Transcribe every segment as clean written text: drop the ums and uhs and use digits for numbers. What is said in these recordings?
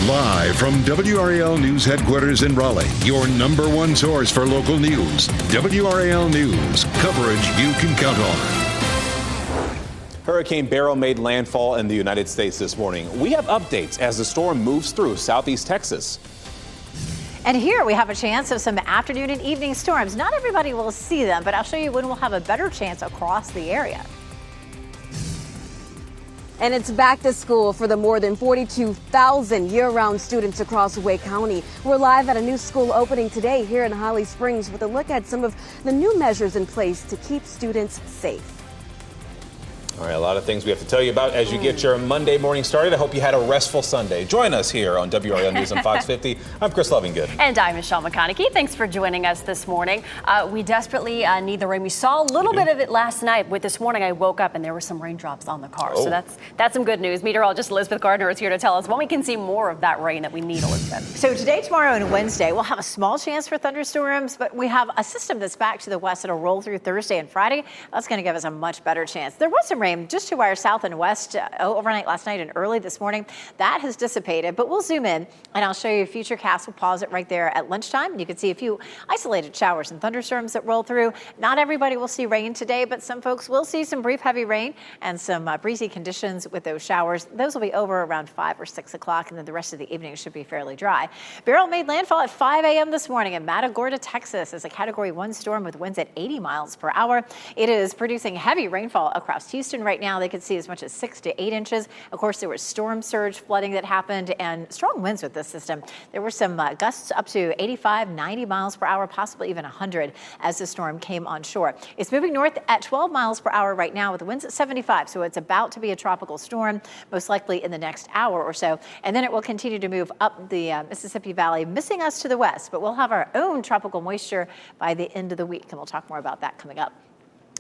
Live from WRAL News Headquarters in Raleigh, your number one source for local news. WRAL News, coverage you can count on. Hurricane Beryl made landfall in the United States this morning. We have updates as the storm moves through southeast Texas. And here we have a chance of some afternoon and evening storms. Not everybody will see them, but I'll show you when we'll have a better chance across the area. And it's back to school for the more than 42,000 year-round students across Wake County. We're live at a new school opening today here in Holly Springs with a look at some of the new measures in place to keep students safe. All right, a lot of things we have to tell you about as you get your Monday morning started. I hope you had a restful Sunday. Join us here on WRAL News on Fox 50. I'm Chris Lovingood. And I'm Michelle McConaughey. Thanks for joining us this morning. We desperately need the rain. We saw a little bit of it last night, but this morning I woke up and there were some raindrops on the car. So that's some good news. Meteorologist Elizabeth Gardner is here to tell us when we can see more of that rain that we need, Elizabeth. So today, tomorrow, and Wednesday, we'll have a small chance for thunderstorms, but we have a system that's back to the west that'll roll through Thursday and Friday. That's going to give us a much better chance. There was some rain just to our south and west overnight last night and early this morning. That has dissipated, but we'll zoom in and I'll show you future casts. We'll pause it right there at lunchtime. And you can see a few isolated showers and thunderstorms that roll through. Not everybody will see rain today, but some folks will see some brief heavy rain and some breezy conditions with those showers. Those will be over around 5 or 6 o'clock, and then the rest of the evening should be fairly dry. Beryl made landfall at 5 a.m. this morning in Matagorda, Texas, as a Category 1 storm with winds at 80 miles per hour. It is producing heavy rainfall across Houston right now. They could see as much as 6 to 8 inches. Of course, there was storm surge flooding that happened and strong winds with this system. There were some gusts up to 85, 90 miles per hour, possibly even 100 as the storm came on shore. It's moving north at 12 miles per hour right now with the winds at 75. So it's about to be a tropical storm, most likely in the next hour or so. And then it will continue to move up the Mississippi Valley, missing us to the west. But we'll have our own tropical moisture by the end of the week. And we'll talk more about that coming up.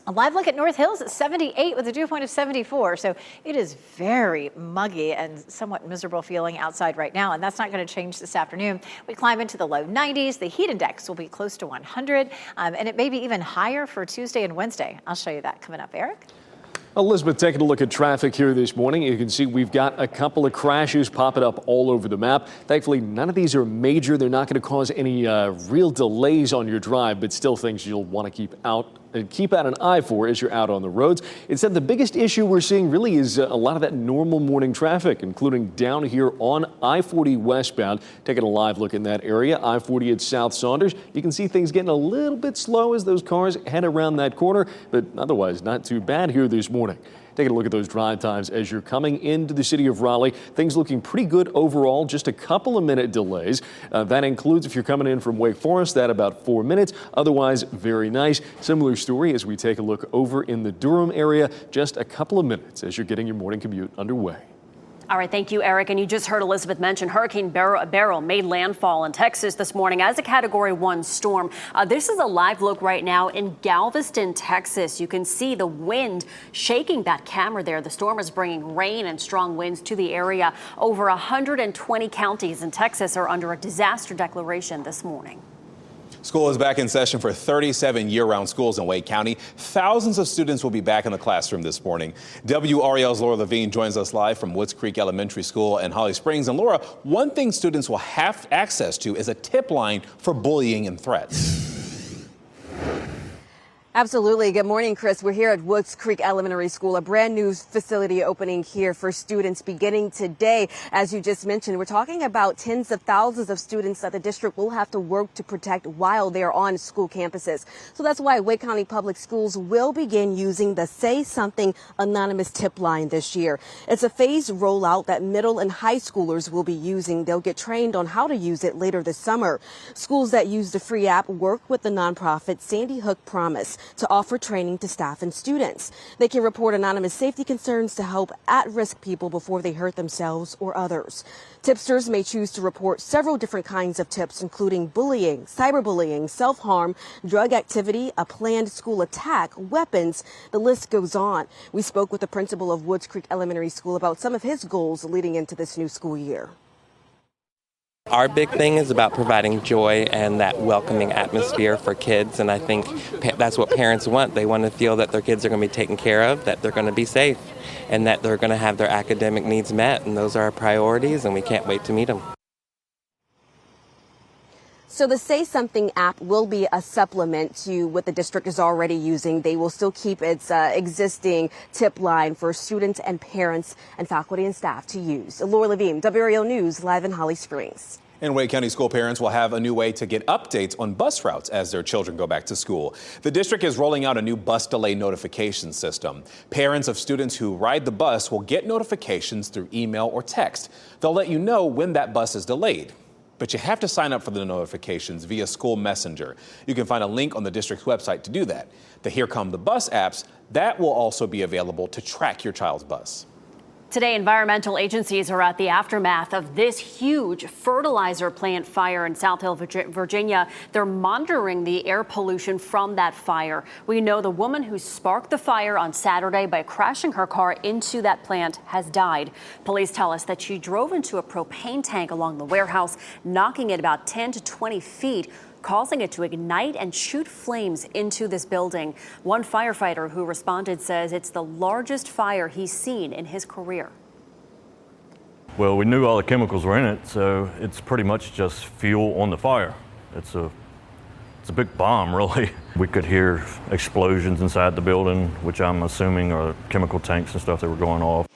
A live look at North Hills at 78 with a dew point of 74. So it is very muggy and somewhat miserable feeling outside right now. And that's not going to change this afternoon. We climb into the low 90s. The heat index will be close to 100. And it may be even higher for Tuesday and Wednesday. I'll show you that coming up. Eric? Elizabeth, taking a look at traffic here this morning. You can see we've got a couple of crashes popping up all over the map. Thankfully, none of these are major. They're not going to cause any real delays on your drive, but still things you'll want to keep out an eye for as you're out on the roads. Instead, the biggest issue we're seeing really is a lot of that normal morning traffic, including down here on I-40 westbound. Taking a live look in that area, I-40 at South Saunders. You can see things getting a little bit slow as those cars head around that corner, but otherwise not too bad here this morning. Taking a look at those drive times as you're coming into the city of Raleigh. Things looking pretty good overall, just a couple of minute delays. That includes if you're coming in from Wake Forest, that about 4 minutes. Otherwise, very nice. Similar story as we take a look over in the Durham area, just a couple of minutes as you're getting your morning commute underway. All right, thank you, Eric. And you just heard Elizabeth mention Hurricane Beryl made landfall in Texas this morning as a Category 1 storm. This is a live look right now in Galveston, Texas. You can see the wind shaking that camera there. The storm is bringing rain and strong winds to the area. Over 120 counties in Texas are under a disaster declaration this morning. School is back in session for 37 year-round schools in Wake County. Thousands of students will be back in the classroom this morning. WRAL's Laura Levine joins us live from Woods Creek Elementary School in Holly Springs. And Laura, one thing students will have access to is a tip line for bullying and threats. Absolutely. Good morning, Chris. We're here at Woods Creek Elementary School, a brand new facility opening here for students beginning today. As you just mentioned, we're talking about tens of thousands of students that the district will have to work to protect while they're on school campuses. So that's why Wake County Public Schools will begin using the Say Something Anonymous tip line this year. It's a phased rollout that middle and high schoolers will be using. They'll get trained on how to use it later this summer. Schools that use the free app work with the nonprofit Sandy Hook Promise to offer training to staff and students. They can report anonymous safety concerns to help at-risk people before they hurt themselves or others. Tipsters may choose to report several different kinds of tips, including bullying, cyberbullying, self-harm, drug activity, a planned school attack, weapons. The list goes on. We spoke with the principal of Woods Creek Elementary School about some of his goals leading into this new school year. Our big thing is about providing joy and that welcoming atmosphere for kids, and I think that's what parents want. They want to feel that their kids are going to be taken care of, that they're going to be safe, and that they're going to have their academic needs met, and those are our priorities, and we can't wait to meet them. So the Say Something app will be a supplement to what the district is already using. They will still keep its existing tip line for students and parents and faculty and staff to use. Laura Levine, WRAL News, live in Holly Springs. And Wake County school parents will have a new way to get updates on bus routes as their children go back to school. The district is rolling out a new bus delay notification system. Parents of students who ride the bus will get notifications through email or text. They'll let you know when that bus is delayed. But you have to sign up for the notifications via School Messenger. You can find a link on the district's website to do that. The Here Come the Bus apps, that will also be available to track your child's bus. Today, environmental agencies are at the aftermath of this huge fertilizer plant fire in South Hill, Virginia. They're monitoring the air pollution from that fire. We know the woman who sparked the fire on Saturday by crashing her car into that plant has died. Police tell us that she drove into a propane tank along the warehouse, knocking it about 10 to 20 feet. Causing it to ignite and shoot flames into this building. One firefighter who responded says it's the largest fire he's seen in his career. Well, we knew all the chemicals were in it, so it's pretty much just fuel on the fire. It's a big bomb, really. We could hear explosions inside the building, which I'm assuming are chemical tanks and stuff that were going off.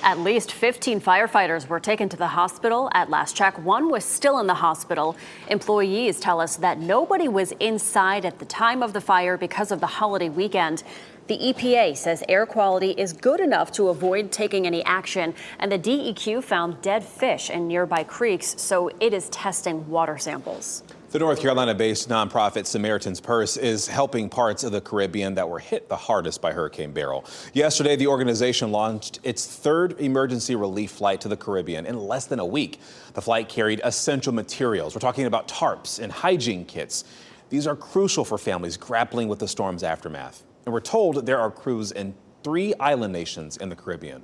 At least 15 firefighters were taken to the hospital. At last check, one was still in the hospital. Employees tell us that nobody was inside at the time of the fire because of the holiday weekend. The EPA says air quality is good enough to avoid taking any action, and the DEQ found dead fish in nearby creeks, so it is testing water samples. The North Carolina-based nonprofit Samaritan's Purse is helping parts of the Caribbean that were hit the hardest by Hurricane Beryl. Yesterday, the organization launched its third emergency relief flight to the Caribbean in less than a week. The flight carried essential materials. We're talking about tarps and hygiene kits. These are crucial for families grappling with the storm's aftermath. And we're told there are crews in 3 island nations in the Caribbean.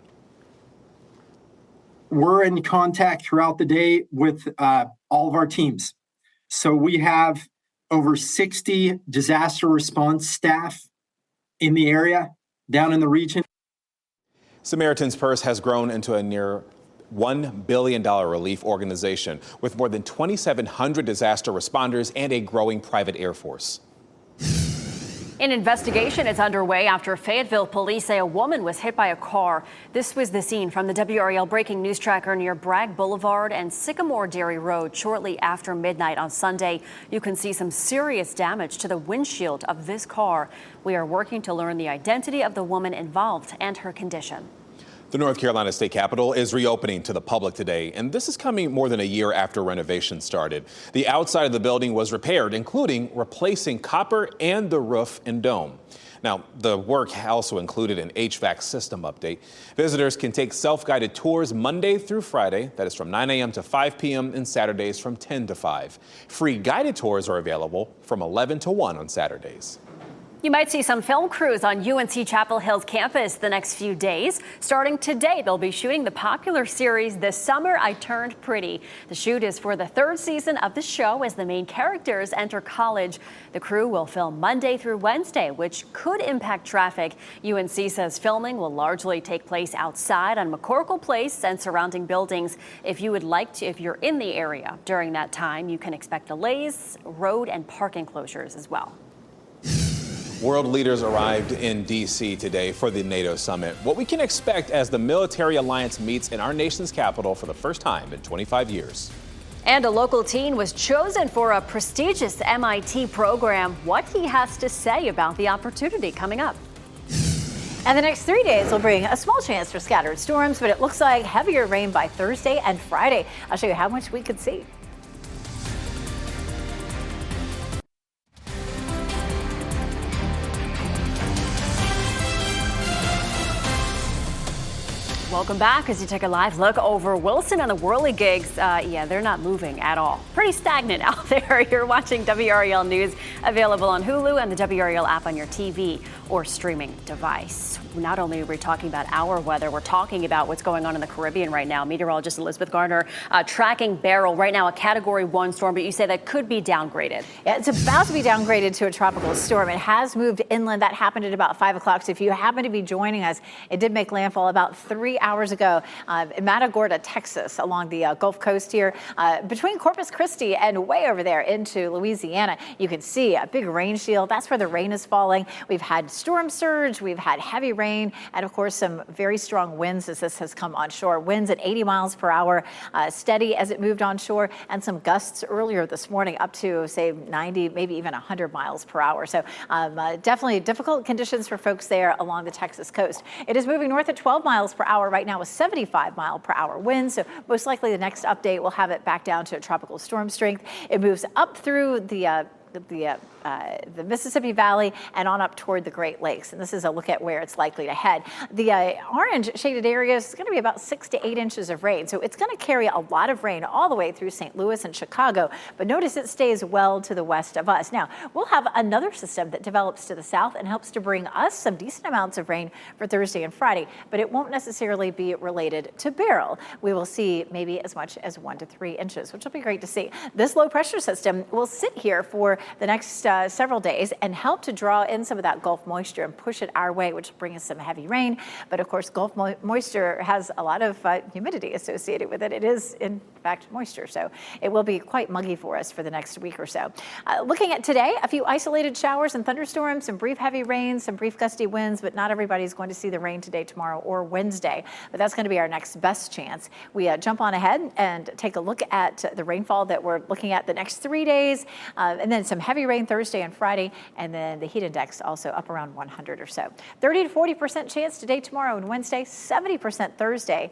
We're in contact throughout the day with all of our teams. So we have over 60 disaster response staff in the area, down in the region. Samaritan's Purse has grown into a near $1 billion relief organization with more than 2,700 disaster responders and a growing private air force. An investigation is underway after Fayetteville police say a woman was hit by a car. This was the scene from the WRAL breaking news tracker near Bragg Boulevard and Sycamore Dairy Road shortly after midnight on Sunday. You can see some serious damage to the windshield of this car. We are working to learn the identity of the woman involved and her condition. The North Carolina State Capitol is reopening to the public today, and this is coming more than a year after renovation started. The outside of the building was repaired, including replacing copper and the roof and dome. Now, the work also included an HVAC system update. Visitors can take self-guided tours Monday through Friday, that is from 9 a.m. to 5 p.m. and Saturdays from 10 to 5. Free guided tours are available from 11 to 1 on Saturdays. You might see some film crews on UNC Chapel Hill's campus the next few days. Starting today, they'll be shooting the popular series This Summer I Turned Pretty. The shoot is for the 3rd season of the show as the main characters enter college. The crew will film Monday through Wednesday, which could impact traffic. UNC says filming will largely take place outside on McCorkle Place and surrounding buildings. If you're in the area during that time, you can expect delays, road and parking closures as well. World leaders arrived in D.C. today for the NATO summit. What we can expect as the military alliance meets in our nation's capital for the first time in 25 years. And a local teen was chosen for a prestigious MIT program. What he has to say about the opportunity coming up. And the next 3 days will bring a small chance for scattered storms, but it looks like heavier rain by Thursday and Friday. I'll show you how much we could see. Welcome back as you take a live look over Wilson and the whirligigs. Yeah, they're not moving at all. Pretty stagnant out there. You're watching WRAL News, available on Hulu and the WRAL app on your TV or streaming device. Not only are we talking about our weather, we're talking about what's going on in the Caribbean right now. Meteorologist Elizabeth Gardner tracking Beryl right now, a Category 1 storm, but you say that could be downgraded. Yeah, it's about to be downgraded to a tropical storm. It has moved inland. That happened at about 5 o'clock. So if you happen to be joining us, it did make landfall about 3 hours ago in Matagorda, Texas, along the Gulf Coast here, between Corpus Christi and way over there into Louisiana. You can see a big rain shield. That's where the rain is falling. We've had storm surge. We've had heavy rain, and of course some very strong winds as this has come onshore. Winds at 80 miles per hour, steady as it moved onshore, and some gusts earlier this morning up to say 90, maybe even 100 miles per hour. So definitely difficult conditions for folks there along the Texas coast. It is moving north at 12 miles per hour right now with 75 mile per hour winds. So most likely the next update will have it back down to a tropical storm strength. It moves up through the Mississippi Valley and on up toward the Great Lakes. And this is a look at where it's likely to head. The orange shaded areas is going to be about 6 to 8 inches of rain. So it's going to carry a lot of rain all the way through St. Louis and Chicago. But notice it stays well to the west of us. Now, we'll have another system that develops to the south and helps to bring us some decent amounts of rain for Thursday and Friday. But it won't necessarily be related to Beryl. We will see maybe as much as 1 to 3 inches, which will be great to see. This low pressure system will sit here for the next several days and help to draw in some of that Gulf moisture and push it our way, which will bring us some heavy rain. But of course, Gulf moisture has a lot of humidity associated with it. It is, in fact, moisture. So it will be quite muggy for us for the next week or so. Looking at today, a few isolated showers and thunderstorms, some brief heavy rain, some brief gusty winds, but not everybody's going to see the rain today, tomorrow, or Wednesday. But that's going to be our next best chance. We jump on ahead and take a look at the rainfall that we're looking at the next 3 days, and then some heavy rain Thursday and Friday, and then the heat index also up around 100 or so. 30 to 40% chance today, tomorrow, and Wednesday, 70% Thursday,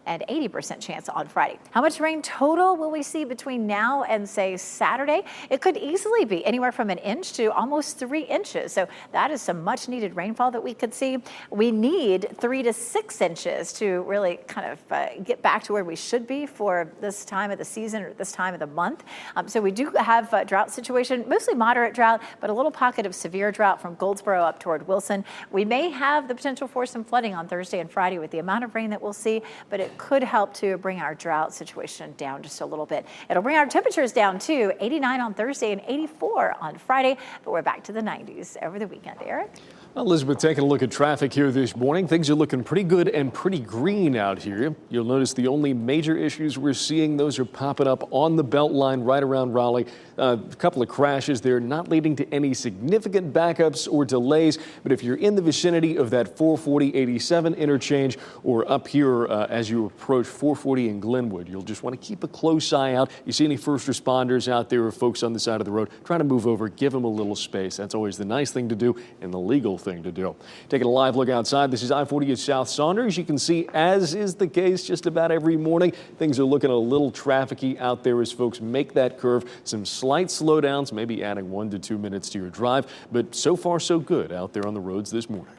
and 80% chance on Friday. How much rain total will we see between now and, say, Saturday? It could easily be anywhere from 1 inch to almost 3 inches. So that is some much needed rainfall that we could see. We need 3 to 6 inches to really kind of get back to where we should be for this time of the season or this time of the month. So we do have a drought situation, mostly moderate drought, but a little pocket of severe drought from Goldsboro up toward Wilson. We may have the potential for some flooding on Thursday and Friday with the amount of rain that we'll see, but it could help to bring our drought situation down just a little bit. It'll bring our temperatures down too, 89 on Thursday and 84 on Friday, but we're back to the 90s over the weekend. Eric? Elizabeth, taking a look at traffic here this morning. Things are looking pretty good and pretty green out here. You'll notice the only major issues we're seeing, those are popping up on the Beltline right around Raleigh. A couple of crashes there, not leading to any significant backups or delays. But if you're in the vicinity of that 440-87 interchange or up here as you approach 440 in Glenwood, you'll just want to keep a close eye out. You see any first responders out there or folks on the side of the road, try to move over, give them a little space. That's always the nice thing to do and the legal thing to do. Taking a live look outside, this is I-40 at South Saunders. You can see, as is the case just about every morning, things are looking a little trafficky out there as folks make that curve. Some slight slowdowns, maybe adding 1 to 2 minutes to your drive, but so far so good out there on the roads this morning.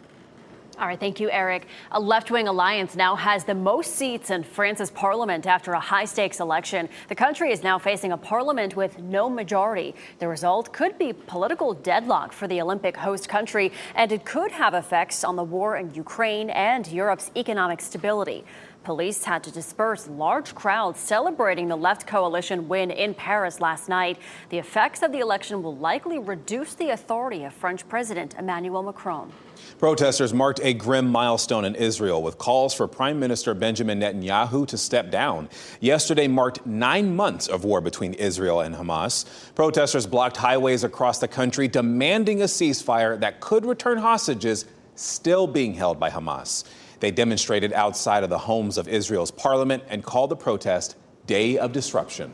All right, thank you, Eric. A left-wing alliance now has the most seats in France's parliament after a high-stakes election. The country is now facing a parliament with no majority. The result could be political deadlock for the Olympic host country, and it could have effects on the war in Ukraine and Europe's economic stability. Police had to disperse large crowds celebrating the left coalition win in Paris last night. The effects of the election will likely reduce the authority of French President Emmanuel Macron. Protesters marked a grim milestone in Israel with calls for Prime Minister Benjamin Netanyahu to step down. Yesterday marked 9 months of war between Israel and Hamas. Protesters blocked highways across the country, demanding a ceasefire that could return hostages still being held by Hamas. They demonstrated outside of the homes of Israel's parliament and called the protest Day of Disruption.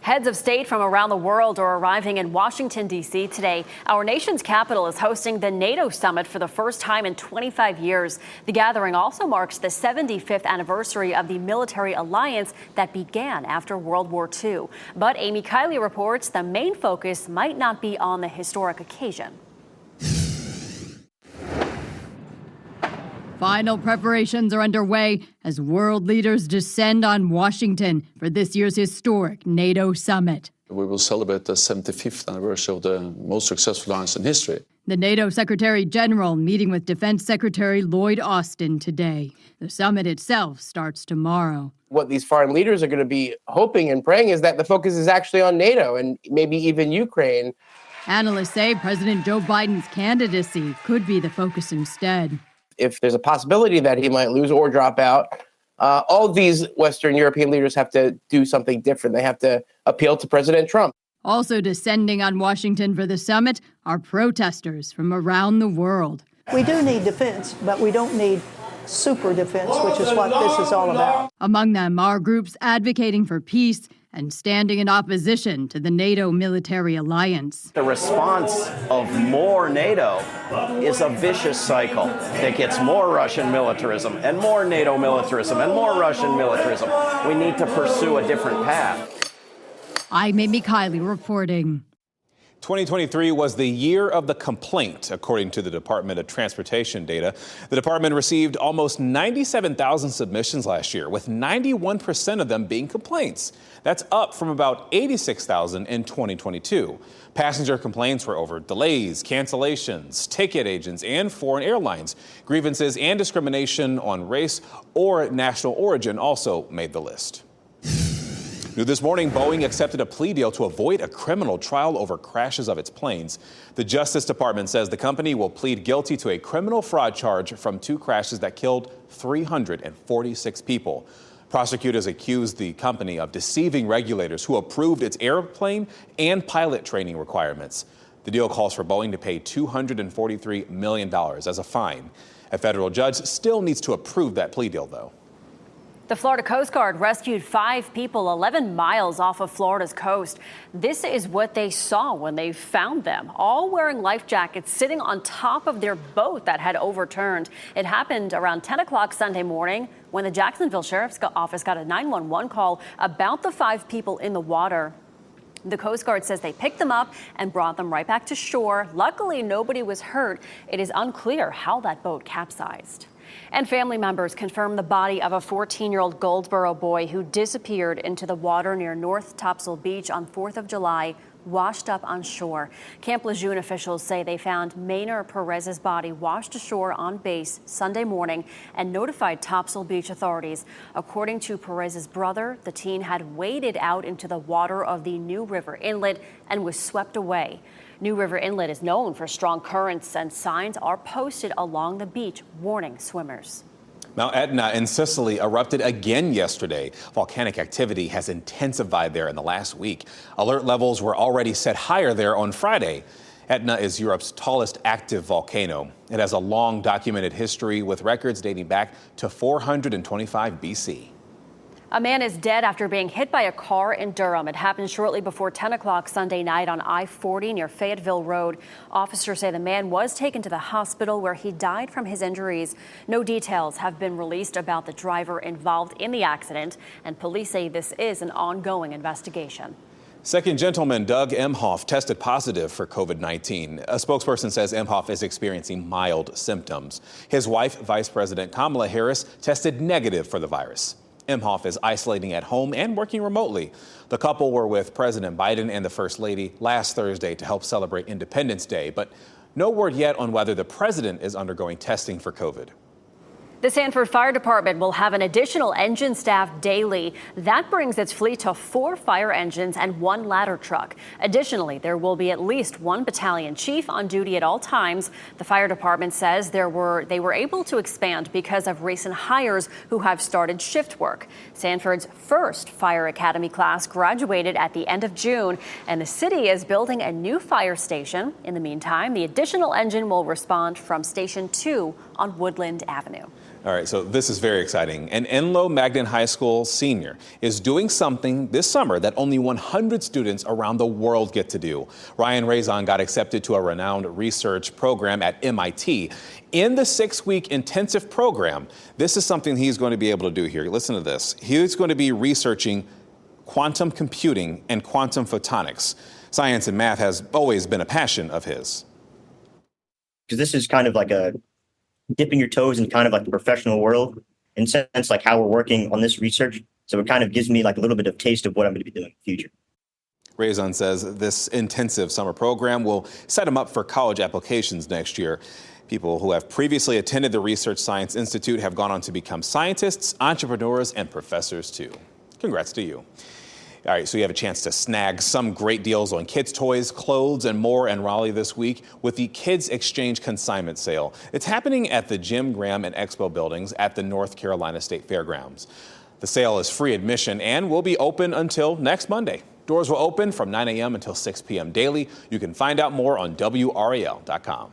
Heads of state from around the world are arriving in Washington, D.C. today. Our nation's capital is hosting the NATO summit for the first time in 25 years. The gathering also marks the 75th anniversary of the military alliance that began after World War II. But Amy Kiley reports the main focus might not be on the historic occasion. Final preparations are underway as world leaders descend on Washington for this year's historic NATO summit. We will celebrate the 75th anniversary of the most successful alliance in history. The NATO Secretary General meeting with Defense Secretary Lloyd Austin today. The summit itself starts tomorrow. What these foreign leaders are going to be hoping and praying is that the focus is actually on NATO and maybe even Ukraine. Analysts say President Joe Biden's candidacy could be the focus instead. If there's a possibility that he might lose or drop out, all of these Western European leaders have to do something different. They have to appeal to President Trump. Also descending on Washington for the summit are protesters from around the world. We do need defense, but we don't need super defense, which is what this is all about. Among them are groups advocating for peace and standing in opposition to the NATO military alliance. The response of more NATO is a vicious cycle that gets more Russian militarism and more NATO militarism and more Russian militarism. We need to pursue a different path. I'm Amy Kiley reporting. 2023 was the year of the complaint, according to the Department of Transportation data. The department received almost 97,000 submissions last year, with 91% of them being complaints. That's up from about 86,000 in 2022. Passenger complaints were over delays, cancellations, ticket agents, and foreign airlines. Grievances and discrimination on race or national origin also made the list. New this morning, Boeing accepted a plea deal to avoid a criminal trial over crashes of its planes. The Justice Department says the company will plead guilty to a criminal fraud charge from 2 crashes that killed 346 people. Prosecutors accused the company of deceiving regulators who approved its airplane and pilot training requirements. The deal calls for Boeing to pay $243 million as a fine. A federal judge still needs to approve that plea deal, though. The Florida Coast Guard rescued 5 people 11 miles off of Florida's coast. This is what they saw when they found them, all wearing life jackets, sitting on top of their boat that had overturned. It happened around 10 o'clock Sunday morning when the Jacksonville Sheriff's Office got a 911 call about the 5 people in the water. The Coast Guard says they picked them up and brought them right back to shore. Luckily, nobody was hurt. It is unclear how that boat capsized. And family members confirmed the body of a 14-year-old Goldsboro boy who disappeared into the water near North Topsail Beach on 4th of July, washed up on shore. Camp Lejeune officials say they found Maynard Perez's body washed ashore on base Sunday morning and notified Topsail Beach authorities. According to Perez's brother, the teen had waded out into the water of the New River Inlet and was swept away. New River Inlet is known for strong currents, and signs are posted along the beach warning swimmers. Mount Etna in Sicily erupted again yesterday. Volcanic activity has intensified there in the last week. Alert levels were already set higher there on Friday. Etna is Europe's tallest active volcano. It has a long documented history with records dating back to 425 BC. A man is dead after being hit by a car in Durham. It happened shortly before 10 o'clock Sunday night on I-40 near Fayetteville Road. Officers say the man was taken to the hospital where he died from his injuries. No details have been released about the driver involved in the accident, and police say this is an ongoing investigation. Second gentleman Doug Emhoff tested positive for COVID-19. A spokesperson says Emhoff is experiencing mild symptoms. His wife, Vice President Kamala Harris, tested negative for the virus. Emhoff is isolating at home and working remotely. The couple were with President Biden and the First Lady last Thursday to help celebrate Independence Day, but no word yet on whether the president is undergoing testing for COVID. The Sanford Fire Department will have an additional engine staff daily. That brings its fleet to 4 fire engines and 1 ladder truck. Additionally, there will be at least 1 battalion chief on duty at all times. The fire department says they were able to expand because of recent hires who have started shift work. Sanford's first fire academy class graduated at the end of June, and the city is building a new fire station. In the meantime, the additional engine will respond from Station 2 on Woodland Avenue. All right, so this is very exciting. An Enloe Magnan High School senior is doing something this summer that only 100 students around the world get to do. Ryan Razon got accepted to a renowned research program at MIT. In the 6-week intensive program, this is something he's going to be able to do here. Listen to this. He's going to be researching quantum computing and quantum photonics. Science and math has always been a passion of his. Because this is kind of like a dipping your toes in kind of like the professional world, in a sense, like how we're working on this research. So it kind of gives me like a little bit of taste of what I'm going to be doing in the future. Raison says this intensive summer program will set him up for college applications next year. People who have previously attended the Research Science Institute have gone on to become scientists, entrepreneurs, and professors too. Congrats to you. All right, so you have a chance to snag some great deals on kids' toys, clothes, and more in Raleigh this week with the Kids Exchange Consignment Sale. It's happening at the Jim Graham and Expo buildings at the North Carolina State Fairgrounds. The sale is free admission and will be open until next Monday. Doors will open from 9 a.m. until 6 p.m. daily. You can find out more on WRAL.com.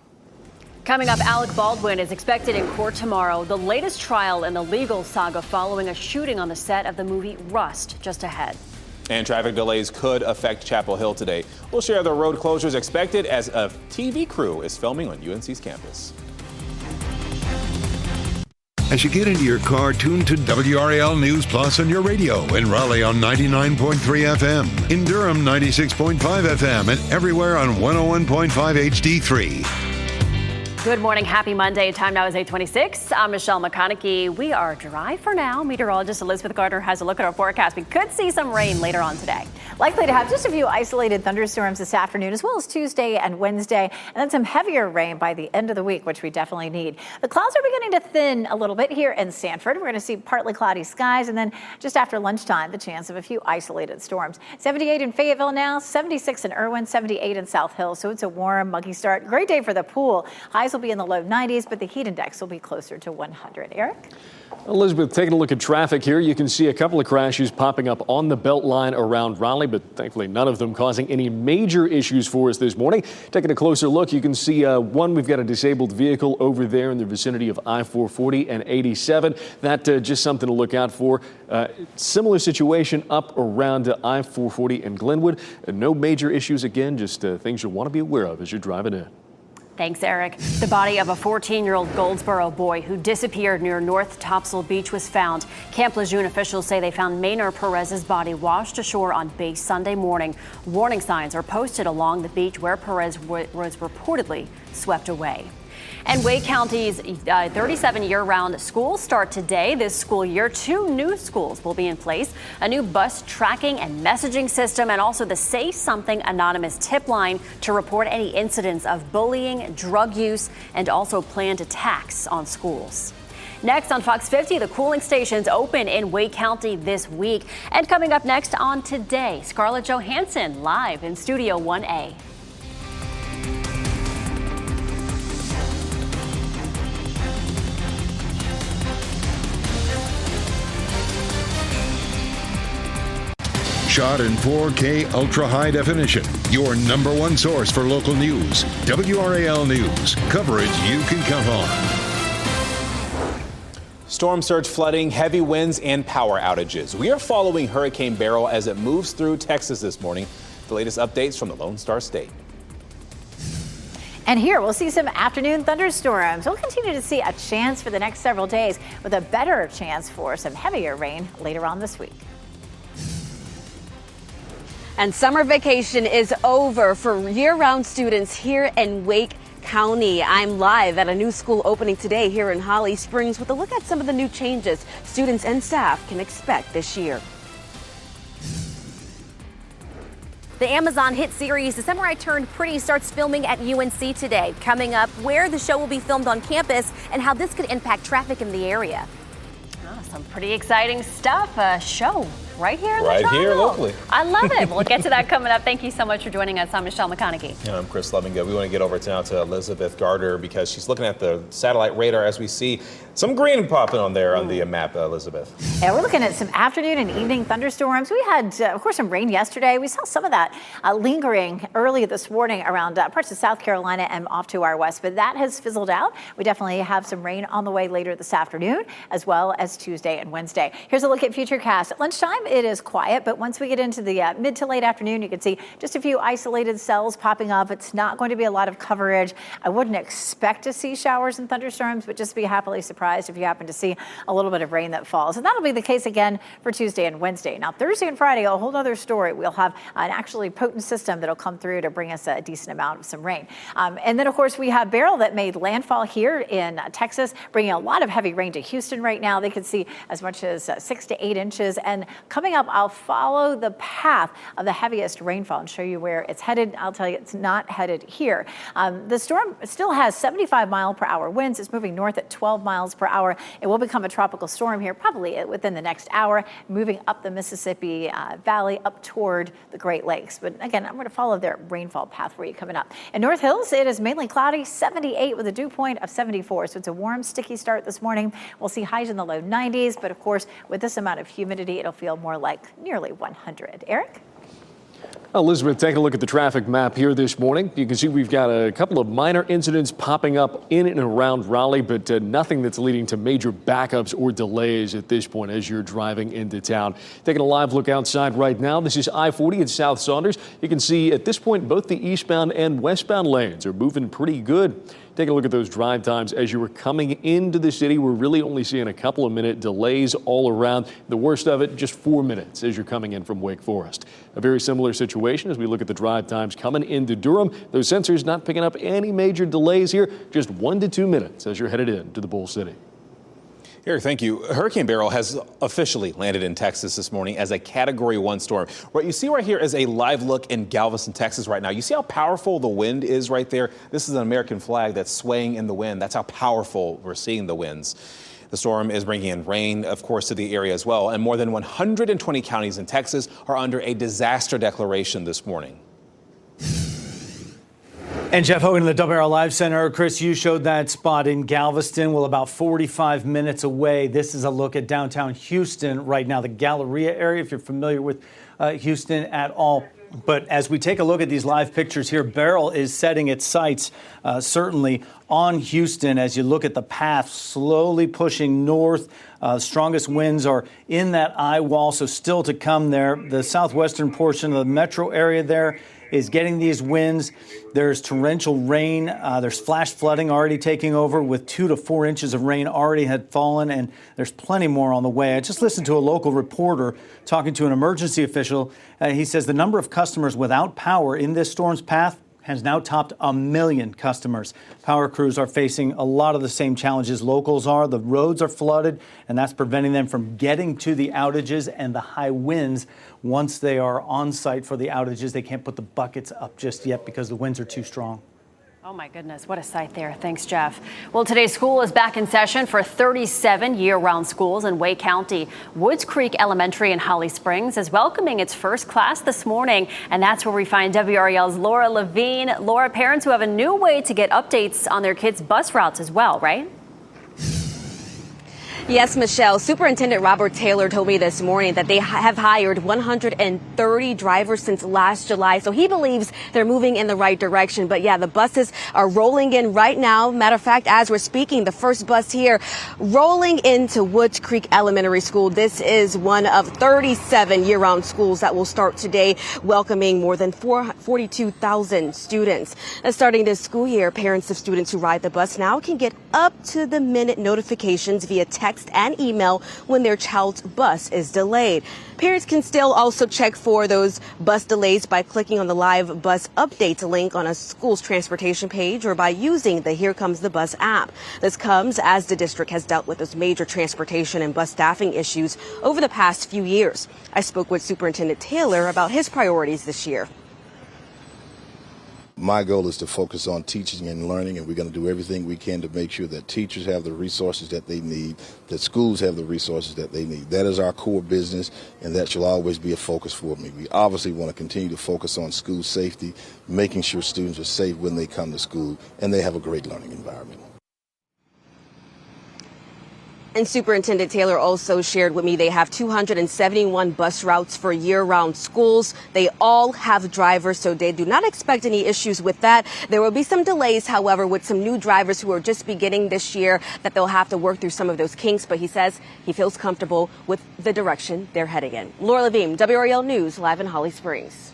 Coming up, Alec Baldwin is expected in court tomorrow. The latest trial in the legal saga following a shooting on the set of the movie Rust just ahead. And traffic delays could affect Chapel Hill today. We'll share the road closures expected as a TV crew is filming on UNC's campus. As you get into your car, tune to WRAL News Plus on your radio. In Raleigh on 99.3 FM. In Durham, 96.5 FM. And everywhere on 101.5 HD3. Good morning. Happy Monday. Time now is 8:26. I'm Michelle McConaughey. We are dry for now. Meteorologist Elizabeth Gardner has a look at our forecast. We could see some rain later on today. Likely to have just a few isolated thunderstorms this afternoon, as well as Tuesday and Wednesday, and then some heavier rain by the end of the week, which we definitely need. The clouds are beginning to thin a little bit here in Sanford. We're going to see partly cloudy skies, and then just after lunchtime, the chance of a few isolated storms. 78 in Fayetteville now, 76 in Irwin, 78 in South Hill. So it's a warm, muggy start. Great day for the pool. Highs will be in the low 90s, but the heat index will be closer to 100. Eric? Elizabeth, taking a look at traffic here, you can see a couple of crashes popping up on the belt line around Raleigh, but thankfully none of them causing any major issues for us this morning. Taking a closer look, you can see one, we've got a disabled vehicle over there in the vicinity of I-440 and 87. That just something to look out for. Similar situation up around I-440 and Glenwood. No major issues again, just things you'll want to be aware of as you're driving in. Thanks, Eric. The body of a 14-year-old Goldsboro boy who disappeared near North Topsail Beach was found. Camp Lejeune officials say they found Maynard Perez's body washed ashore on base Sunday morning. Warning signs are posted along the beach where Perez was reportedly swept away. And Wake County's 37 year-round schools start today. This school year, 2 new schools will be in place, a new bus tracking and messaging system, and also the Say Something Anonymous tip line to report any incidents of bullying, drug use, and also planned attacks on schools. Next on Fox 50, the cooling stations open in Wake County this week. And coming up next on Today, Scarlett Johansson live in Studio 1A. Shot in 4K ultra high definition. Your number one source for local news. WRAL News. Coverage you can count on. Storm surge flooding, heavy winds, and power outages. We are following Hurricane Beryl as it moves through Texas this morning. The latest updates from the Lone Star State. And here we'll see some afternoon thunderstorms. We'll continue to see a chance for the next several days with a better chance for some heavier rain later on this week. And summer vacation is over for year-round students here in Wake County. I'm live at a new school opening today here in Holly Springs with a look at some of the new changes students and staff can expect this year. The Amazon hit series The Summer I Turned Pretty starts filming at UNC today. Coming up, where the show will be filmed on campus and how this could impact traffic in the area. Some pretty exciting stuff. A show right here in the Right Triangle. here locally. I love it. We'll get to that coming up. Thank you so much for joining us. I'm Michelle McConaughey. And I'm Chris Lovingood. We want to get over now to Elizabeth Gardner because she's looking at the satellite radar as we see some green popping on there on the map, Elizabeth. Yeah, we're looking at some afternoon and evening thunderstorms. We had, of course, some rain yesterday. We saw some of that lingering early this morning around parts of South Carolina and off to our west, but that has fizzled out. We definitely have some rain on the way later this afternoon, as well as Tuesday and Wednesday. Here's a look at Futurecast. At lunchtime, it is quiet, but once we get into the mid to late afternoon, you can see just a few isolated cells popping up. It's not going to be a lot of coverage. I wouldn't expect to see showers and thunderstorms, but just be happily surprised if you happen to see a little bit of rain that falls. And that'll be the case again for Tuesday and Wednesday. Now, Thursday and Friday, a whole other story. We'll have an actually potent system that'll come through to bring us a decent amount of some rain. And then, of course, we have WRAL that made landfall here in Texas, bringing a lot of heavy rain to Houston right now. They could see as much as 6 to 8 inches. And coming up, I'll follow the path of the heaviest rainfall and show you where it's headed. I'll tell you it's not headed here. The storm still has 75-mile-per-hour winds. It's moving north at 12 miles per hour. It will become a tropical storm here probably within the next hour, moving up the Mississippi Valley up toward the Great Lakes. But again, I'm going to follow their rainfall path for you coming up. In North Hills, it is mainly cloudy, 78 with a dew point of 74. So it's a warm, sticky start this morning. We'll see highs in the low 90s, but of course, with this amount of humidity, it'll feel more like nearly 100. Eric? Elizabeth, taking a look at the traffic map here this morning. You can see we've got a couple of minor incidents popping up in and around Raleigh, but nothing that's leading to major backups or delays at this point as you're driving into town. Taking a live look outside right now. This is I-40 at South Saunders. You can see at this point both the eastbound and westbound lanes are moving pretty good. Take a look at those drive times as you were coming into the city. We're really only seeing a couple of minute delays all around. The worst of it, just 4 minutes as you're coming in from Wake Forest. A very similar situation as we look at the drive times coming into Durham. Those sensors not picking up any major delays here, just 1 to 2 minutes as you're headed into the Bull City. Eric, thank you. Hurricane Beryl has officially landed in Texas this morning as a Category 1 storm. What you see right here is a live look in Galveston, Texas right now. You see how powerful the wind is right there? This is an American flag that's swaying in the wind. That's how powerful we're seeing the winds. The storm is bringing in rain, of course, to the area as well. And more than 120 counties in Texas are under a disaster declaration this morning. And Jeff Hogan in the WRAL Live Center. Chris, you showed that spot in Galveston. Well, about 45 minutes away. This is a look at downtown Houston right now, the Galleria area, if you're familiar with Houston at all. But as we take a look at these live pictures here, Beryl is setting its sights certainly on Houston as you look at the path slowly pushing north. Strongest winds are in that eye wall, so still to come there. The southwestern portion of the metro area there is getting these winds. There's torrential rain. There's flash flooding already taking over with 2 to 4 inches of rain already had fallen, and there's plenty more on the way. I just listened to a local reporter talking to an emergency official. He says the number of customers without power in this storm's path has now topped 1 million customers. Power crews are facing a lot of the same challenges locals are. The roads are flooded, and that's preventing them from getting to the outages and the high winds. Once they are on site for the outages, they can't put the buckets up just yet because the winds are too strong. Oh my goodness, what a sight there. Thanks, Jeff. Well, today school is back in session for 37 year-round schools in Wake County. Woods Creek Elementary in Holly Springs is welcoming its first class this morning, and that's where we find WRAL's Laura Levine. Laura, parents who have a new way to get updates on their kids' bus routes as well, right? Yes, Michelle. Superintendent Robert Taylor told me this morning that they have hired 130 drivers since last July. So he believes they're moving in the right direction. But yeah, the buses are rolling in right now. Matter of fact, as we're speaking, the first bus here rolling into Woods Creek Elementary School. This is one of 37 year-round schools that will start today, welcoming more than 42,000 students. Starting this school year, parents of students who ride the bus now can get up-to-the-minute notifications via text and email when their child's bus is delayed. Parents can still also check for those bus delays by clicking on the live bus updates link on a school's transportation page or by using the Here Comes the Bus app. This comes as the district has dealt with those major transportation and bus staffing issues over the past few years. I spoke with Superintendent Taylor about his priorities this year. My goal is to focus on teaching and learning, and we're going to do everything we can to make sure that teachers have the resources that they need, that schools have the resources that they need. That is our core business, and that shall always be a focus for me. We obviously want to continue to focus on school safety, making sure students are safe when they come to school, and they have a great learning environment. And Superintendent Taylor also shared with me they have 271 bus routes for year-round schools. They all have drivers, so they do not expect any issues with that. There will be some delays, however, with some new drivers who are just beginning this year, that they'll have to work through some of those kinks. But he says he feels comfortable with the direction they're heading in. Laura Levine, WRAL News, live in Holly Springs.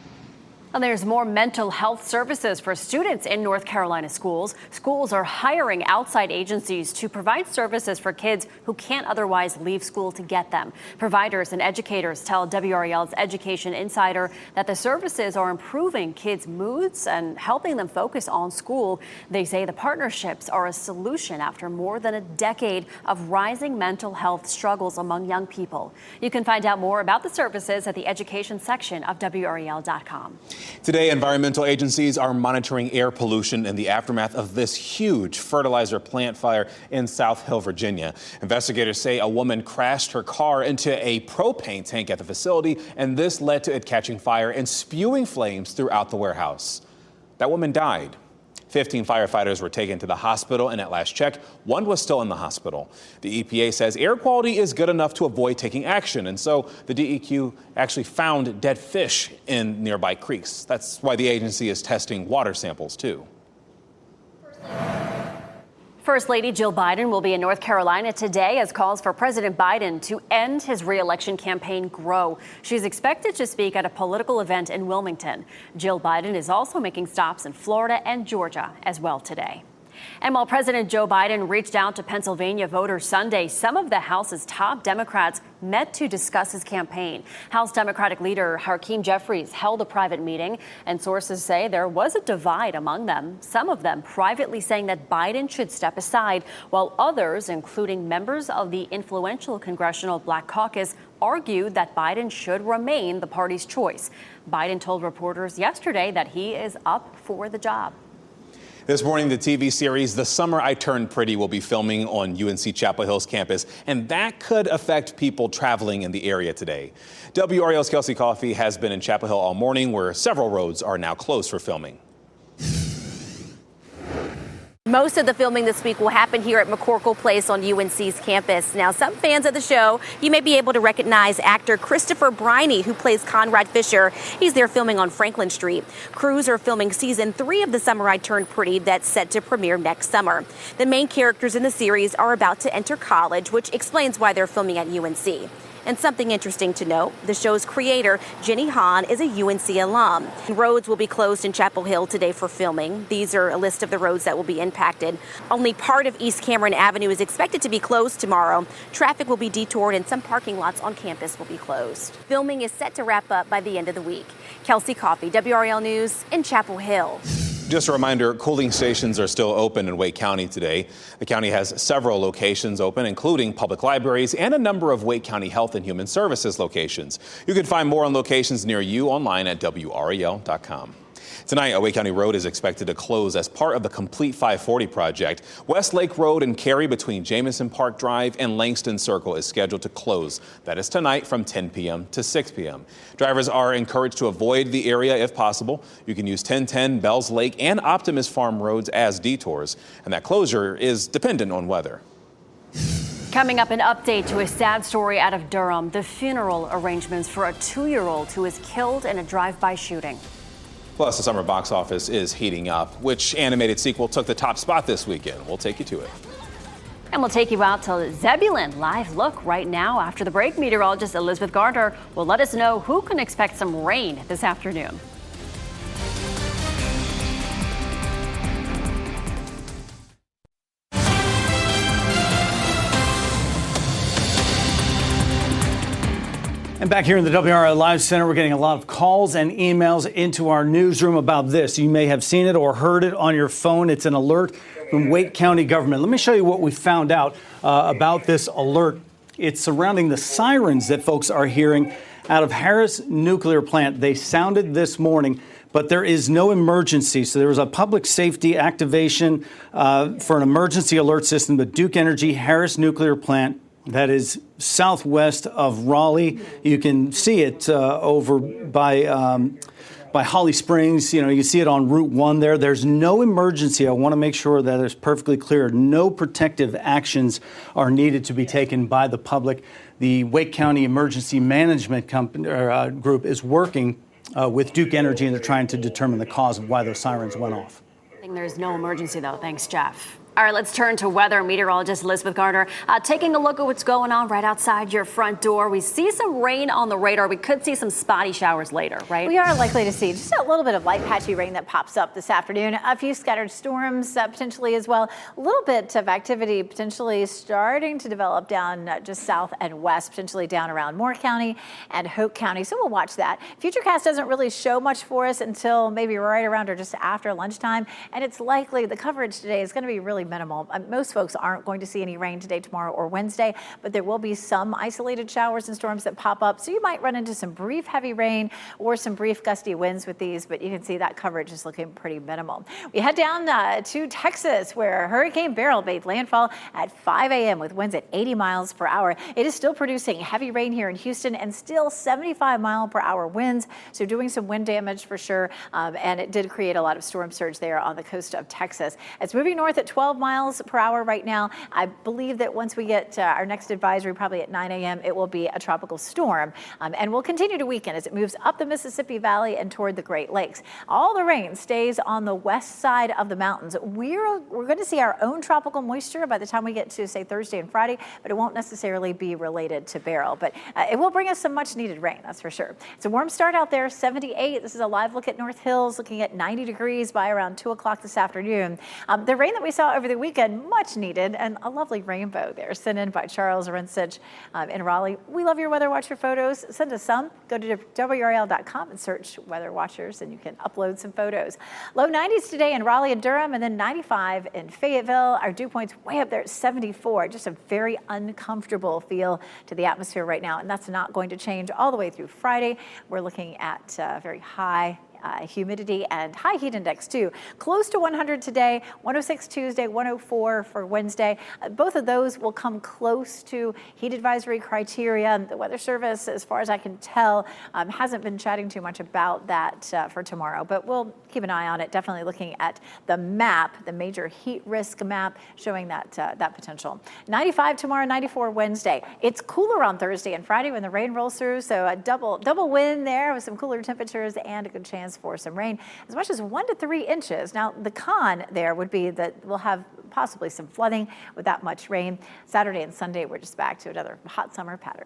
And there's more mental health services for students in North Carolina schools. Schools are hiring outside agencies to provide services for kids who can't otherwise leave school to get them. Providers and educators tell WRAL's Education Insider that the services are improving kids' moods and helping them focus on school. They say the partnerships are a solution after more than a decade of rising mental health struggles among young people. You can find out more about the services at the education section of WRAL.com. Today, environmental agencies are monitoring air pollution in the aftermath of this huge fertilizer plant fire in South Hill, Virginia. Investigators say a woman crashed her car into a propane tank at the facility, and this led to it catching fire and spewing flames throughout the warehouse. That woman died. 15 firefighters were taken to the hospital, and at last check, one was still in the hospital. The EPA says air quality is good enough to avoid taking action, and so the DEQ actually found dead fish in nearby creeks. That's why the agency is testing water samples, too. First Lady Jill Biden will be in North Carolina today as calls for President Biden to end his re-election campaign grow. She's expected to speak at a political event in Wilmington. Jill Biden is also making stops in Florida and Georgia as well today. And while President Joe Biden reached out to Pennsylvania voters Sunday, some of the House's top Democrats met to discuss his campaign. House Democratic leader Hakeem Jeffries held a private meeting, and sources say there was a divide among them, some of them privately saying that Biden should step aside, while others, including members of the influential Congressional Black Caucus, argued that Biden should remain the party's choice. Biden told reporters yesterday that he is up for the job. This morning, the TV series The Summer I Turned Pretty will be filming on UNC Chapel Hill's campus, and that could affect people traveling in the area today. WRAL's Kelsey Coffey has been in Chapel Hill all morning, where several roads are now closed for filming. Most of the filming this week will happen here at McCorkle Place on UNC's campus. Now, some fans of the show, you may be able to recognize actor Christopher Briney, who plays Conrad Fisher. He's there filming on Franklin Street. Crews are filming season 3 of The Summer I Turned Pretty that's set to premiere next summer. The main characters in the series are about to enter college, which explains why they're filming at UNC. And something interesting to note, the show's creator, Jenny Han, is a UNC alum. Roads will be closed in Chapel Hill today for filming. These are a list of the roads that will be impacted. Only part of East Cameron Avenue is expected to be closed tomorrow. Traffic will be detoured and some parking lots on campus will be closed. Filming is set to wrap up by the end of the week. Kelsey Coffey, WRAL News in Chapel Hill. Just a reminder, cooling stations are still open in Wake County today. The county has several locations open, including public libraries and a number of Wake County Health and Human Services locations. You can find more on locations near you online at WRAL.com. Tonight, a Wake County road is expected to close as part of the Complete 540 project. West Lake Road in Cary between Jamison Park Drive and Langston Circle is scheduled to close. That is tonight from 10 p.m. to 6 p.m. Drivers are encouraged to avoid the area if possible. You can use 1010, Bells Lake, and Optimist Farm roads as detours, and that closure is dependent on weather. Coming up, an update to a sad story out of Durham, the funeral arrangements for a 2-year-old who was killed in a drive-by shooting. Plus, the summer box office is heating up. Which animated sequel took the top spot this weekend? We'll take you to it. And we'll take you out to Zebulon. Live look right now. After the break, meteorologist Elizabeth Gardner will let us know who can expect some rain this afternoon. And back here in the WRAL Live Center, we're getting a lot of calls and emails into our newsroom about this. You may have seen it or heard it on your phone. It's an alert from Wake County government. Let me show you what we found out about this alert. It's surrounding the sirens that folks are hearing out of Harris Nuclear Plant. They sounded this morning, but there is no emergency. So there was a public safety activation for an emergency alert system. The Duke Energy Harris Nuclear Plant That is southwest of Raleigh. You can see it over by Holly Springs. You know, you can see it on Route 1 there. There's no emergency. I want to make sure that it's perfectly clear. No protective actions are needed to be taken by the public. The Wake County Emergency Management Group is working with Duke Energy, and they're trying to determine the cause of why those sirens went off. I think there's no emergency, though. Thanks, Jeff. All right, let's turn to weather. Meteorologist Elizabeth Garner taking a look at what's going on right outside your front door. We see some rain on the radar. We could see some spotty showers later, right? We are likely to see just a little bit of light patchy rain that pops up this afternoon. A few scattered storms potentially as well. A little bit of activity potentially starting to develop down just south and west, potentially down around Moore County and Hoke County. So we'll watch that. Futurecast doesn't really show much for us until maybe right around or just after lunchtime. And it's likely the coverage today is going to be really minimal. Most folks aren't going to see any rain today, tomorrow, or Wednesday, but there will be some isolated showers and storms that pop up. So you might run into some brief heavy rain or some brief gusty winds with these, but you can see that coverage is looking pretty minimal. We head down to Texas, where Hurricane Beryl made landfall at 5 a.m. with winds at 80 miles per hour. It is still producing heavy rain here in Houston and still 75-mile-per-hour winds, so doing some wind damage for sure, and it did create a lot of storm surge there on the coast of Texas. It's moving north at 12 miles per hour right now. I believe that once we get our next advisory, probably at 9 a.m., it will be a tropical storm, and will continue to weaken as it moves up the Mississippi Valley and toward the Great Lakes. All the rain stays on the west side of the mountains. We're going to see our own tropical moisture by the time we get to, say, Thursday and Friday, but it won't necessarily be related to Beryl. But it will bring us some much needed rain, that's for sure. It's a warm start out there, 78. This is a live look at North Hills, looking at 90 degrees by around 2 o'clock this afternoon. The rain that we saw over the weekend, much needed, and a lovely rainbow there sent in by Charles Rinsich in Raleigh. We love your Weather Watcher photos. Send us some. Go to WRAL.com and search Weather Watchers, and you can upload some photos. Low 90s today in Raleigh and Durham, and then 95 in Fayetteville. Our dew point's way up there at 74. Just a very uncomfortable feel to the atmosphere right now, and that's not going to change all the way through Friday. We're looking at very high humidity and high heat index too. Close to 100 today, 106 Tuesday, 104 for Wednesday. Both of those will come close to heat advisory criteria. The Weather Service, as far as I can tell, hasn't been chatting too much about that for tomorrow, but we'll keep an eye on it. Definitely looking at the map, the major heat risk map, showing that that potential. 95 tomorrow, 94 Wednesday. It's cooler on Thursday and Friday when the rain rolls through, so a double wind there with some cooler temperatures and a good chance for some rain, as much as 1 to 3 inches. Now, the con there would be that we'll have possibly some flooding with that much rain. Saturday and Sunday, we're just back to another hot summer pattern.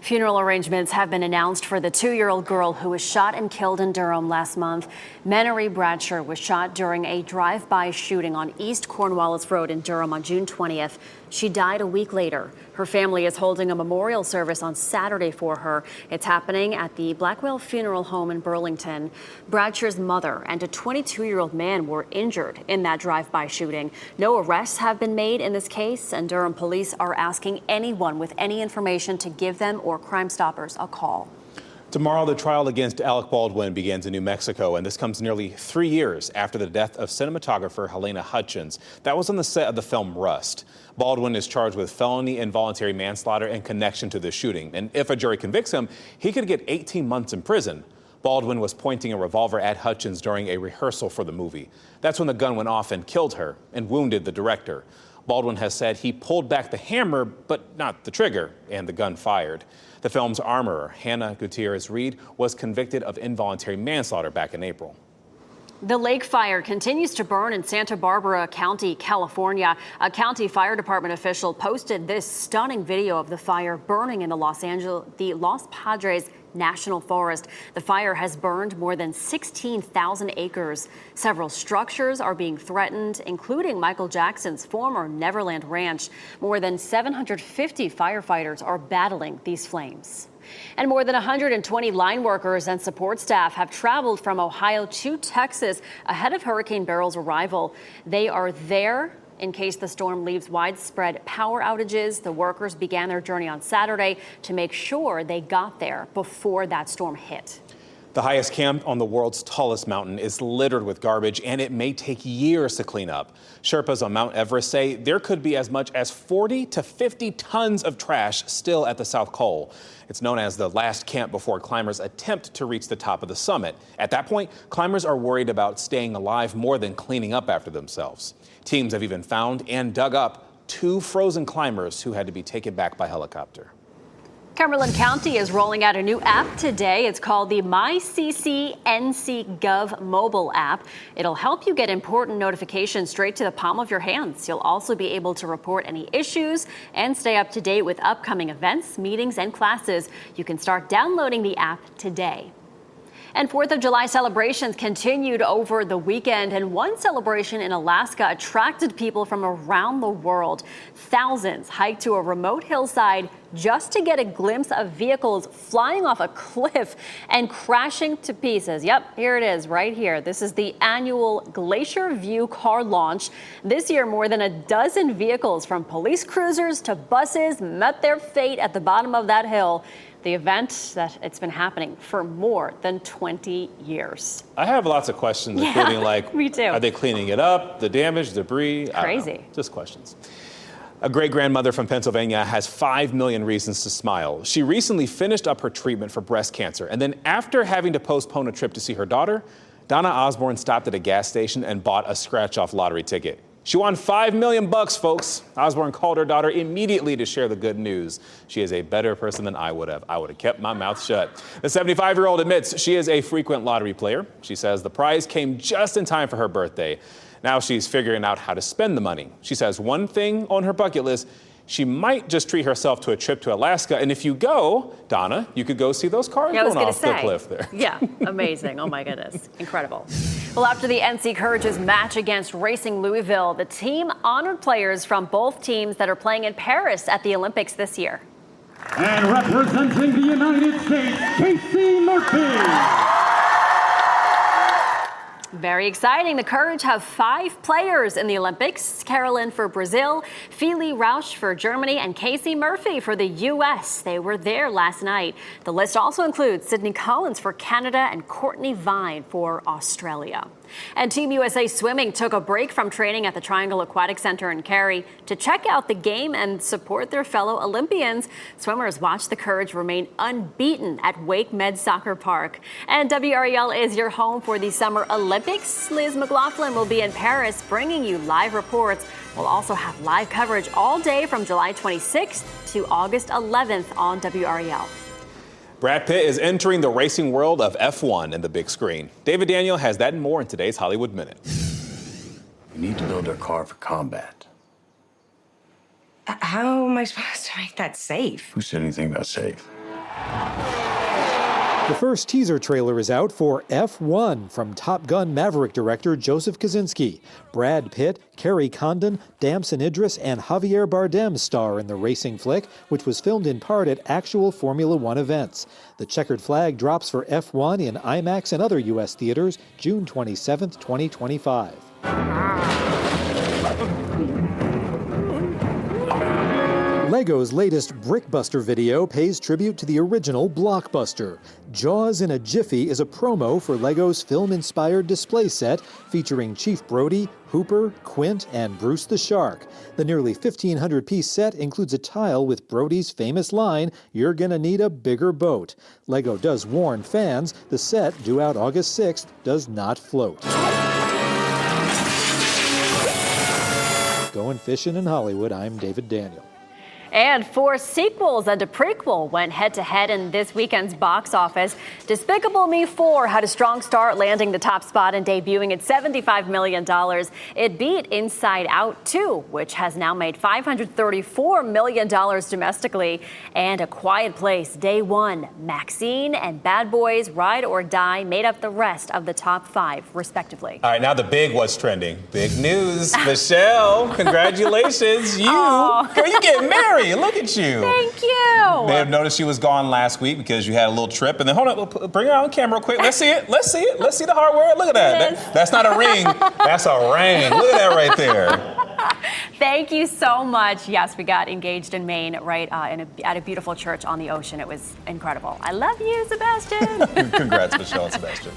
Funeral arrangements have been announced for the 2-year-old girl who was shot and killed in Durham last month. Menery Bradshaw was shot during a drive-by shooting on East Cornwallis Road in Durham on June 20th. She died a week later. Her family is holding a memorial service on Saturday for her. It's happening at the Blackwell Funeral Home in Burlington. Bradshaw's mother and a 22-year-old man were injured in that drive-by shooting. No arrests have been made in this case, and Durham police are asking anyone with any information to give them or Crime Stoppers a call. Tomorrow, the trial against Alec Baldwin begins in New Mexico, and this comes nearly 3 years after the death of cinematographer Helena Hutchins. That was on the set of the film Rust. Baldwin is charged with felony involuntary manslaughter in connection to the shooting. And if a jury convicts him, he could get 18 months in prison. Baldwin was pointing a revolver at Hutchins during a rehearsal for the movie. That's when the gun went off and killed her and wounded the director. Baldwin has said he pulled back the hammer, but not the trigger, and the gun fired. The film's armorer, Hannah Gutierrez-Reed, was convicted of involuntary manslaughter back in April. The lake fire continues to burn in Santa Barbara County, California. A county fire department official posted this stunning video of the fire burning in the Los Padres National Forest. The fire has burned more than 16,000 acres. Several structures are being threatened, including Michael Jackson's former Neverland Ranch. More than 750 firefighters are battling these flames. And more than 120 line workers and support staff have traveled from Ohio to Texas ahead of Hurricane Beryl's arrival. They are there in case the storm leaves widespread power outages. The workers began their journey on Saturday to make sure they got there before that storm hit. The highest camp on the world's tallest mountain is littered with garbage, and it may take years to clean up. Sherpas on Mount Everest say there could be as much as 40 to 50 tons of trash still at the South Col. It's known as the last camp before climbers attempt to reach the top of the summit. At that point, climbers are worried about staying alive more than cleaning up after themselves. Teams have even found and dug up 2 frozen climbers who had to be taken back by helicopter. Cumberland County is rolling out a new app today. It's called the MyCCNC.gov mobile app. It'll help you get important notifications straight to the palm of your hands. You'll also be able to report any issues and stay up to date with upcoming events, meetings, and classes. You can start downloading the app today. And 4th of July celebrations continued over the weekend, and one celebration in Alaska attracted people from around the world. Thousands hiked to a remote hillside just to get a glimpse of vehicles flying off a cliff and crashing to pieces. Yep, here it is right here. This is the annual Glacier View car launch. This year, more than a dozen vehicles from police cruisers to buses met their fate at the bottom of that hill. The event that it's been happening for more than 20 years. I have lots of questions, including like, me too. Are they cleaning it up, the damage, debris? Crazy. Just questions. A great-grandmother from Pennsylvania has 5 million reasons to smile. She recently finished up her treatment for breast cancer, and then after having to postpone a trip to see her daughter, Donna Osborne stopped at a gas station and bought a scratch-off lottery ticket. She won $5 million, folks. Osborne called her daughter immediately to share the good news. She is a better person than I would have. I would have kept my mouth shut. The 75-year-old admits she is a frequent lottery player. She says the prize came just in time for her birthday. Now she's figuring out how to spend the money. She says one thing on her bucket list, she might just treat herself to a trip to Alaska. And if you go, Donna, you could go see those cars going off the cliff there. Yeah, amazing. Oh, my goodness. Incredible. Well, after the NC Courage's match against Racing Louisville, the team honored players from both teams that are playing in Paris at the Olympics this year. And representing the United States, Casey Murphy. Very exciting. The Courage have 5 players in the Olympics. Carolyn for Brazil, Feli Rausch for Germany, and Casey Murphy for the U.S. They were there last night. The list also includes Sydney Collins for Canada and Courtney Vine for Australia. And Team USA Swimming took a break from training at the Triangle Aquatic Center in Cary to check out the game and support their fellow Olympians. Swimmers watched the Courage remain unbeaten at Wake Med Soccer Park. And WRAL is your home for the Summer Olympics. Liz McLaughlin will be in Paris bringing you live reports. We'll also have live coverage all day from July 26th to August 11th on WRAL. Brad Pitt is entering the racing world of F1 and the big screen. David Daniel has that and more in today's Hollywood Minute. We need to build our car for combat. How am I supposed to make that safe? Who said anything about safe? The first teaser trailer is out for F1 from Top Gun Maverick director Joseph Kosinski. Brad Pitt, Kerry Condon, Damson Idris, and Javier Bardem star in the racing flick, which was filmed in part at actual Formula One events. The checkered flag drops for F1 in IMAX and other U.S. theaters June 27, 2025. Lego's latest Brickbuster video pays tribute to the original Blockbuster. Jaws in a Jiffy is a promo for Lego's film-inspired display set featuring Chief Brody, Hooper, Quint, and Bruce the Shark. The nearly 1,500-piece set includes a tile with Brody's famous line, "You're gonna need a bigger boat." Lego does warn fans the set, due out August 6th, does not float. Going fishing in Hollywood, I'm David Daniel. And 4 sequels and a prequel went head-to-head in this weekend's box office. Despicable Me 4 had a strong start, landing the top spot and debuting at $75 million. It beat Inside Out 2, which has now made $534 million domestically. And A Quiet Place, Day 1, Maxine, and Bad Boys Ride or Die made up the rest of the top 5, respectively. All right, now the big what's trending. Big news. Michelle, congratulations. Girl, you get married. Look at you. Thank you. May have noticed you was gone last week because you had a little trip. And then hold on, bring it on camera real quick. Let's see it. Let's see it. Let's see the hardware. Look at that. That's not a ring. That's a ring. Look at that right there. Thank you so much. Yes, we got engaged in Maine, right, at a beautiful church on the ocean. It was incredible. I love you, Sebastian. Congrats, Michelle and Sebastian.